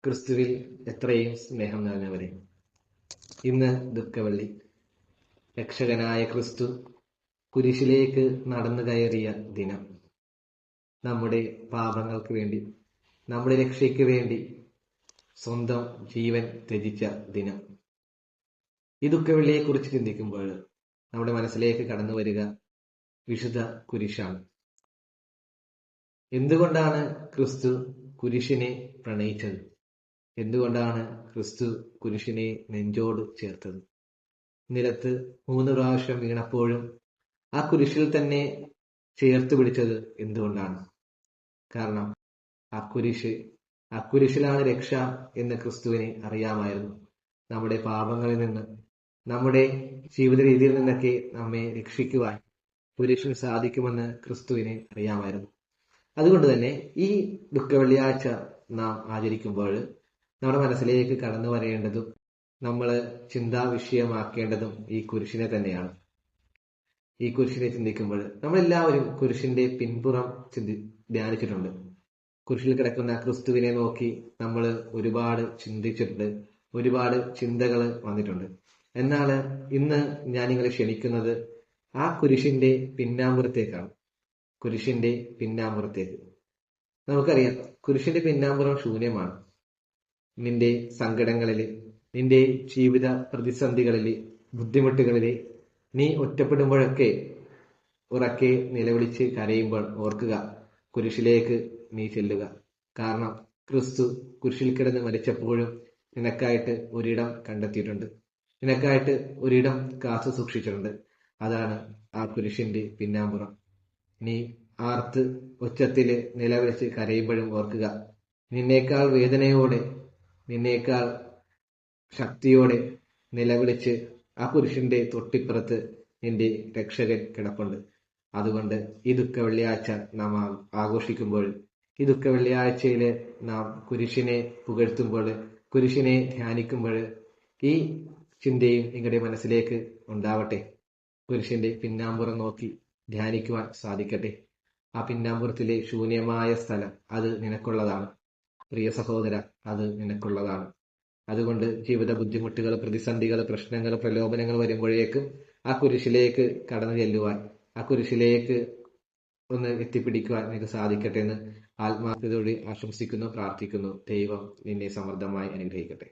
ക്രിസ്തുവിൽ എത്രയും സ്നേഹം നിറഞ്ഞവരെ, ഇന്ന് ദുഃഖവെള്ളി. രക്ഷകനായ ക്രിസ്തു കുരിശിലേക്ക് നടന്നു കയറിയ ദിനം. നമ്മുടെ പാപങ്ങൾക്ക് വേണ്ടി, നമ്മുടെ രക്ഷയ്ക്ക് വേണ്ടി സ്വന്തം ജീവൻ ത്യജിച്ച ദിനം. ഈ ദുഃഖവെള്ളിയെ കുറിച്ച് ചിന്തിക്കുമ്പോൾ നമ്മുടെ മനസ്സിലേക്ക് കടന്നു വരിക വിശുദ്ധ കുരിശാണ്. എന്തുകൊണ്ടാണ് ക്രിസ്തു കുരിശിനെ പ്രണയിച്ചത്? എന്തുകൊണ്ടാണ് ക്രിസ്തു കുരിശിനെ നെഞ്ചോട് ചേർത്തത്? നിലത്ത് 3 പ്രാവശ്യം വീണപ്പോഴും ആ കുരിശിൽ തന്നെ ചേർത്ത് പിടിച്ചത് എന്തുകൊണ്ടാണ്? കാരണം ആ കുരിശിലാണ് രക്ഷ എന്ന് ക്രിസ്തുവിനെ അറിയാമായിരുന്നു. നമ്മുടെ പാപങ്ങളിൽ നിന്ന്, നമ്മുടെ ജീവിത രീതിയിൽ നിന്നൊക്കെ നമ്മെ രക്ഷിക്കുവാൻ കുരിശിന് സാധിക്കുമെന്ന് ക്രിസ്തുവിനെ അറിയാമായിരുന്നു. അതുകൊണ്ട് തന്നെ ഈ ദുഃഖവെള്ളിയാഴ്ച നാം ആചരിക്കുമ്പോൾ നമ്മുടെ മനസ്സിലേക്ക് കടന്നു വരേണ്ടതും നമ്മൾ ചിന്താ വിഷയമാക്കേണ്ടതും ഈ കുരിശിനെ തന്നെയാണ്. ഈ കുരിശിനെ ചിന്തിക്കുമ്പോൾ നമ്മളെല്ലാവരും കുരിശിന്റെ പിൻപുറം ധ്യാനിച്ചിട്ടുണ്ട്. കുരിശിൽ കിടക്കുന്ന ക്രിസ്തുവിനെ നോക്കി നമ്മൾ ഒരുപാട് ചിന്തിച്ചിട്ടുണ്ട്, ഒരുപാട് ചിന്തകൾ വന്നിട്ടുണ്ട്. എന്നാൽ ഇന്ന് ഞാൻ നിങ്ങളെ ക്ഷണിക്കുന്നത് ആ കുരിശിന്റെ പിന്നാമ്പുറത്തേക്കാണ്. കുരിശിന്റെ പിന്നാമ്പുറത്തേക്ക്. നമുക്കറിയാം, കുരിശിന്റെ പിന്നാമ്പുറം ശൂന്യമാണ്. നിന്റെ സങ്കടങ്ങളില്, നിന്റെ ജീവിത പ്രതിസന്ധികളില്, ബുദ്ധിമുട്ടുകളില് നീ ഒറ്റപ്പെടുമ്പോഴൊക്കെ ഉറക്കെ നിലവിളിച്ച് കരയുമ്പോൾ ഓർക്കുക, കുരിശിലേക്ക് നീ ചെല്ലുക. കാരണം ക്രിസ്തു കുരിശിൽ കിടന്ന് മരിച്ചപ്പോഴും നിനക്കായിട്ട് ഒരിടം കണ്ടെത്തിയിട്ടുണ്ട്, നിനക്കായിട്ട് ഒരിടം കാത്തു സൂക്ഷിച്ചിട്ടുണ്ട്. അതാണ് ആ കുരിശിന്റെ പിന്നാമ്പുറം. നീ ആർത്ത് ഉച്ചത്തില് നിലവിളിച്ച് കരയുമ്പോഴും ഓർക്കുക, നിന്നേക്കാൾ വേദനയോടെ, നിന്നേക്കാൾ ശക്തിയോടെ നിലവിളിച്ച് ആ കുരിശിന്റെ തൊട്ടിപ്പുറത്ത് നിന്റെ രക്ഷകൻ കിടപ്പുണ്ട്. അതുകൊണ്ട് ഈ ദുഃഖവെള്ളിയാഴ്ച നാം ആഘോഷിക്കുമ്പോൾ, ഈ ദുഃഖവെള്ളിയാഴ്ചയില് നാം കുരിശിനെ പുകഴ്ത്തുമ്പോൾ, കുരിശിനെ ധ്യാനിക്കുമ്പോൾ ഈ ചിന്തയും നിങ്ങളുടെ മനസ്സിലേക്ക് ഉണ്ടാവട്ടെ. കുരിശിന്റെ പിന്നാമ്പുറം നോക്കി ധ്യാനിക്കുവാൻ സാധിക്കട്ടെ. ആ പിന്നാമ്പുറത്തിലെ ശൂന്യമായ സ്ഥലം അത് നിനക്കുള്ളതാണ്. പ്രിയ സഹോദര, അത് നിനക്കുള്ളതാണ്. അതുകൊണ്ട് ജീവിത ബുദ്ധിമുട്ടുകൾ, പ്രതിസന്ധികൾ, പ്രശ്നങ്ങൾ, പ്രലോഭനങ്ങൾ വരുമ്പോഴേക്കും ആ കുരിശിലേക്ക് കടന്നു ചെല്ലുവാൻ, ആ കുരിശിലേക്ക് ഒന്ന് എത്തിപ്പിടിക്കുവാൻ നിനക്ക് സാധിക്കട്ടെ എന്ന് ആത്മാർത്ഥതയോടെ ആശംസിക്കുന്നു, പ്രാർത്ഥിക്കുന്നു. ദൈവം നിന്നെ സമൃദ്ധമായി അനുഗ്രഹിക്കട്ടെ.